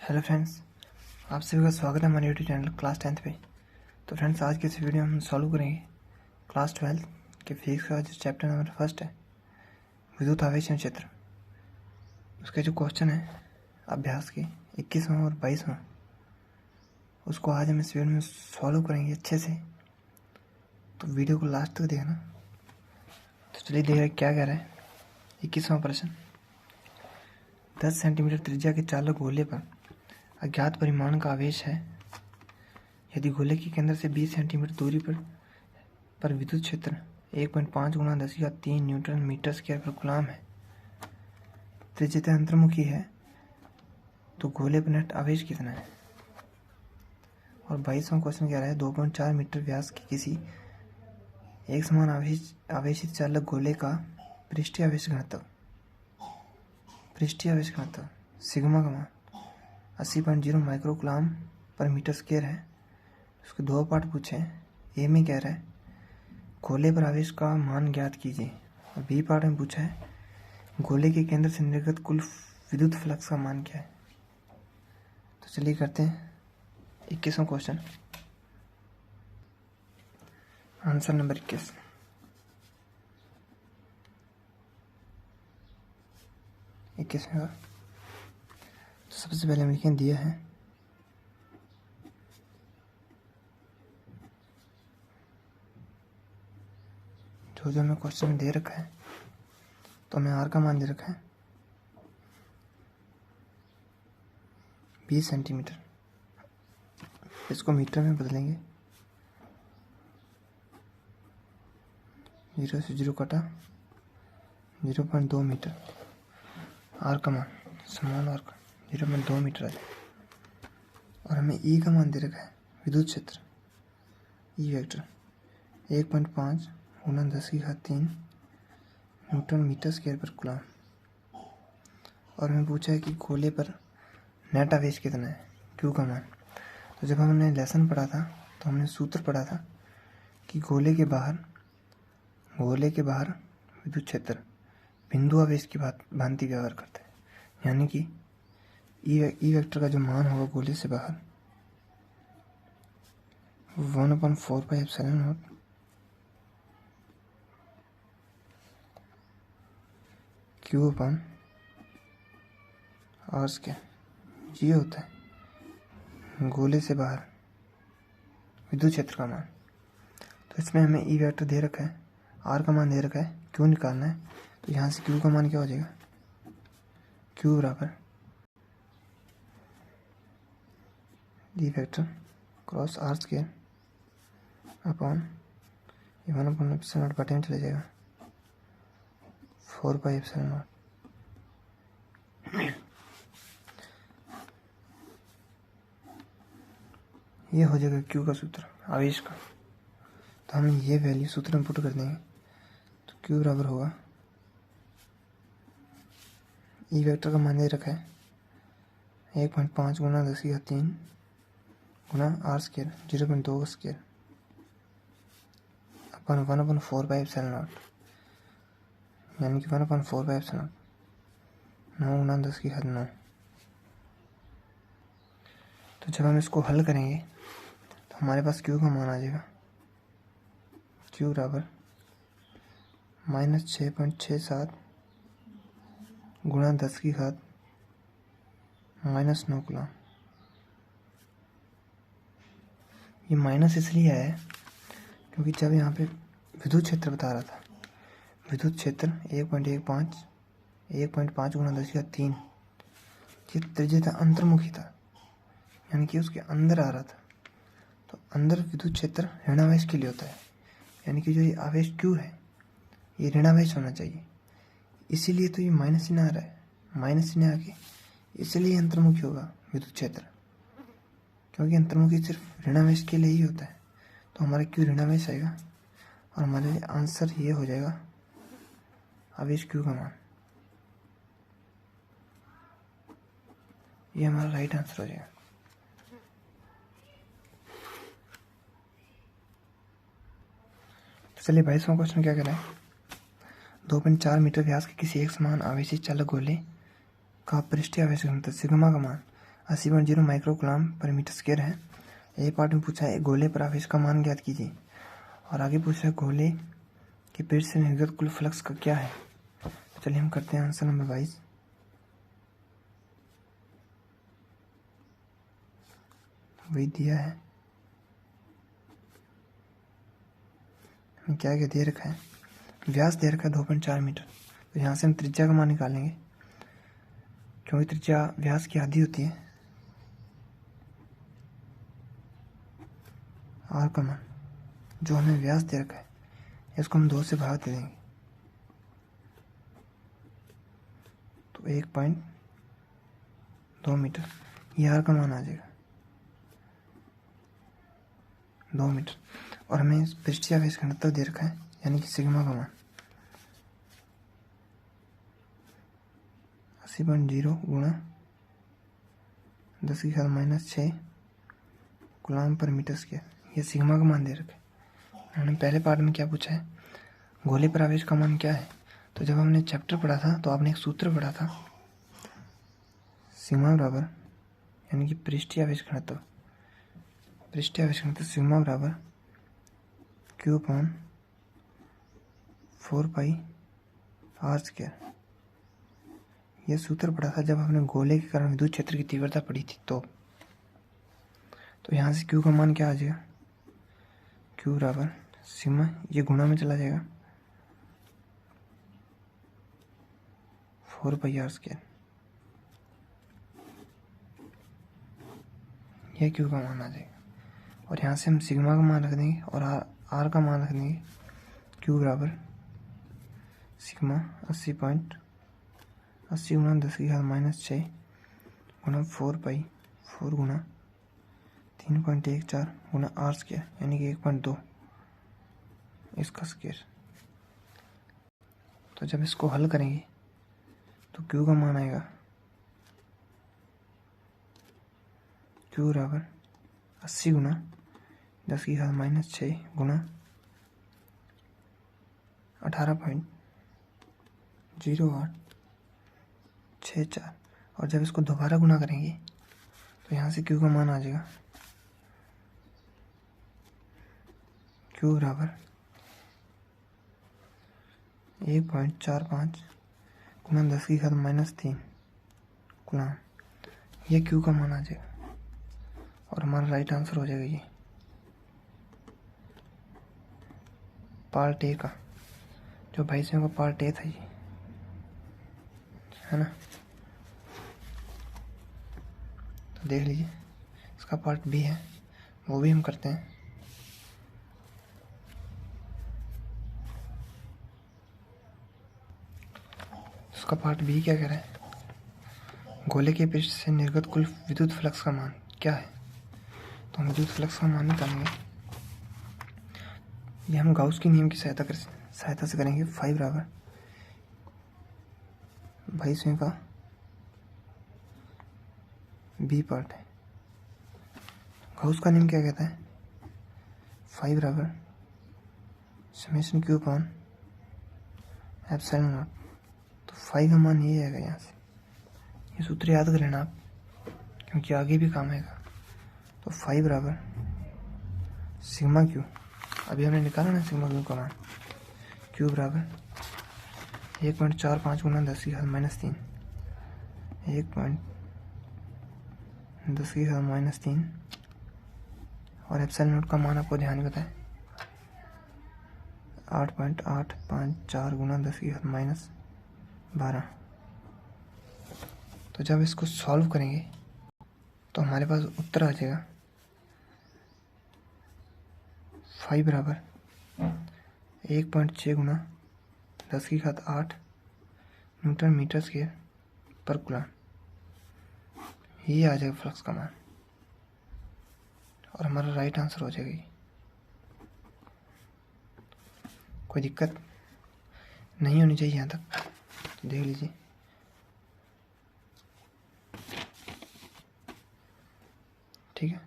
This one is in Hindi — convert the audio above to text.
हेलो फ्रेंड्स, आप सभी का स्वागत है हमारे यूट्यूब चैनल क्लास 10th पे। तो फ्रेंड्स, आज के इस वीडियो में हम सॉल्व करेंगे क्लास 12 के फिजिक्स का जो चैप्टर नंबर फर्स्ट है, विद्युत आवेशन क्षेत्र। उसके जो क्वेश्चन है अभ्यास के 21वां और 22वां, उसको आज हम इस वीडियो में सॉल्व करेंगे अच्छे से। तो वीडियो को लास्ट तक देखना। तो चलिए देखिए क्या कह रहा है। 21वां प्रश्न, 10 सेंटीमीटर त्रिज्या के चालक गोले पर अज्ञात परिमाण का आवेश है। यदि गोले के केंद्र से 20 सेंटीमीटर दूरी पर विद्युत क्षेत्र 1.5 गुणा 10⁻³ न्यूटन मीटर स्क्वायर पर कूलम है, त्रिज्या अंतर्मुखी है, तो गोले पर नेट आवेश कितना है। और 22वां क्वेश्चन कह रहा है 2.4 मीटर व्यास की किसी एक समान आवेशित चालक गोले का पृष्ठीय आवेश घनत्व सिग्मा का मान 80.0 माइक्रो कूलम पर मीटर स्क्वायर है। उसके दो पार्ट पूछे हैं। ए में कह रहा है गोले पर आवेश का मान ज्ञात कीजिए, और बी पार्ट में पूछा है गोले के केंद्र से निर्गत कुल विद्युत फ्लक्स का मान क्या है। तो चलिए करते हैं 21वां क्वेश्चन। Answer number 21। तो सबसे पहले हम लिखें दिया है जो हमें क्वेश्चन में दे रखा है, तो हमें आर का मान दे रखा है 20 सेंटीमीटर। इसको मीटर में बदलेंगे, 0 से 0 कटा 0.2 मीटर। आर का मान स्मॉल आर का 0.2 मीटर है। और हमें ई का मान दे रखा है विद्युत क्षेत्र ई वेक्टर 1.5 गुणा 10⁻³ न्यूटन मीटर स्क्वायर पर कूलम। और हमें पूछा है कि गोले पर नेट आवेश कितना है, क्यू का मान। तो जब हमने लेसन पढ़ा था तो हमने सूत्र पढ़ा था कि गोले के बाहर विद्युत क्षेत्र बिंदु आवेश की भांति व्यवहार करता है। यानी कि ई वेक्टर का जो मान होगा गोले से बाहर 1/4πε0 Q/r², ये होता है गोले से बाहर विद्युत क्षेत्र का मान। तो इसमें हमें ई वेक्टर दे रखा है, आर का मान दे रखा है, क्यू निकालना है। तो यहाँ से क्यू का मान क्या हो जाएगा, क्यू बराबर E vector cross r² upon 1/ε0 बटे में चले जाएगा 4πε0। ये हो जाएगा क्यू का सूत्र आवेश का। तो हम ये वैल्यू सूत्र में पुट कर देंगे। तो क्यू बराबर होगा ई वेक्टर का मान दे रखा है 1.5 गुणा 10⁻³ गुणा r² 0.2 का स्क्वायर अपन 1/4πε0, यानी कि 1/4πε0 9 गुणा 10⁻9। तो जब हम इसको हल करेंगे तो हमारे पास क्यू का मान आ जाएगा क्यू बराबर -6.67 गुणा 10⁻⁻9 कूलम। ये माइनस इसलिए है क्योंकि जब यहाँ पे विद्युत क्षेत्र बता रहा था, विद्युत क्षेत्र 1.5 गुणा 10⁻³ ये त्रिज्या अंतर्मुखी था, यानी कि उसके अंदर आ रहा था। तो अंदर विद्युत क्षेत्र ऋणावेश के लिए होता है, यानी कि जो ये आवेश क्यू है ये ऋणावेश होना चाहिए। इसीलिए तो ये माइनस चिन्ह आ रहा है, माइनस चिन्ह आके इसलिए अंतर्मुखी होगा विद्युत क्षेत्र, क्योंकि अंतर्मुखी सिर्फ ऋणावेश के लिए ही होता है। तो हमारा क्यू ऋणावेश आएगा और हमारे आंसर ये हो जाएगा आवेश क्यू का मान। ये हमारा राइट आंसर हो जाएगा। तो चलिए 22वां क्वेश्चन क्या कह रहा है 2.4 मीटर व्यास के किसी एक समान आवेशित चालक गोले का पृष्ठीय आवेश घनत्व सिग्मा का मान 80.0 माइक्रो कूलम पर मीटर स्क्वायर है। ए पार्ट में पूछा है गोले पर आवेश का मान ज्ञात कीजिए, और आगे पूछ रहा है गोले के पृष्ठ से निर्गत कुल फ्लक्स का क्या है। तो चलिए हम करते हैं आंसर नंबर 22। वही दिया है, हमें क्या क्या दे रखा है, व्यास दे रखा है 2.4 मीटर। तो यहाँ से हम त्रिज्या का मान निकालेंगे, क्योंकि त्रिज्या व्यास की आधी होती है। आर का मान जो हमें व्यास दे रखा है इसको हम 2 से भाग दे देंगे, तो 1.2 मीटर। ये आर का मान आ जाएगा 2 मीटर, और हमें पृष्ठीय आवेश घनत्व दे रखा है, यानी कि सिग्मा का मान 80.0 गुणा 10⁻⁻6 कूलम पर मीटर स्क्वायर। ये सिग्मा का मान दे रखा है। हमने पहले पार्ट में क्या पूछा है, गोले पर आवेश का मान क्या है। तो जब हमने चैप्टर पढ़ा था तो आपने एक सूत्र पढ़ा था, सिग्मा बराबर, यानी कि पृष्ठीय आवेश घनत्व, पृष्ठीय आवेश घनत्व सिग्मा बराबर Q/4πr²। यह सूत्र पढ़ा था जब हमने गोले के कारण विद्युत क्षेत्र की तीव्रता पढ़ी थी। तो यहाँ से Q का मान क्या आ जाएगा, Q बराबर सिग्मा, ये गुणा में चला जाएगा 4πr²। यह Q का मान आ जाएगा, और यहाँ से हम सिग्मा का मान रख देंगे और आर का मान रख देंगे। Q बराबर सिग्मा 80 गुणा 10⁻⁻6 गुणा 4 गुणा 3.14 गुणा r², यानी कि 1.2 इसका स्क्वायर। तो जब इसको हल करेंगे तो Q का मान आएगा Q बराबर 80 गुणा 10⁻⁻6 गुणा 18.0864, और जब इसको दोबारा गुणा करेंगे तो यहाँ से Q का मान आ जाएगा Q बराबर 1.45 गुणा 10⁻³ कूलम। ये Q का मान आ जाएगा, और हमारा राइट आंसर हो जाएगा ये पार्ट ए का, जो 22वें का पार्ट ए था, ये है ना। तो देख लीजिए, इसका पार्ट बी है, वो भी हम करते हैं। उसका पार्ट बी क्या कह रहा है, गोले के पृष्ठ से निर्गत कुल विद्युत फ्लक्स का मान क्या है। तो हम विद्युत फ्लक्स का मान निकालेंगे, ये हम गाउस के नियम की सहायता से करेंगे। 5 बराबर 22वें का बी पार्ट है। गाउस का नियम क्या कहता है, 5 बराबर summation Q upon epsilon not. तो 5 का मान ये आएगा। यहाँ से ये सूत्र याद कर लेना आप, क्योंकि आगे भी काम आएगा। तो 5 बराबर सिग्मा Q, अभी हमने निकाला ना सिग्मा Q का मान, Q बराबर 1.45 गुणा 10⁻³ 1.10⁻³ और एप्सिलॉन नॉट का मान आपको ध्यान में बताएं 8.854 गुणा 10⁻12। तो जब इसको सॉल्व करेंगे तो हमारे पास उत्तर आ जाएगा 5 बराबर 1.6 गुणा 10⁸ न्यूटन मीटर स्क्वायर पर कूलम। ये आ जाएगा फ्लक्स का मान, और हमारा राइट आंसर हो जाएगा। कोई दिक्कत नहीं होनी चाहिए यहाँ तक, तो देख लीजिए। ठीक है।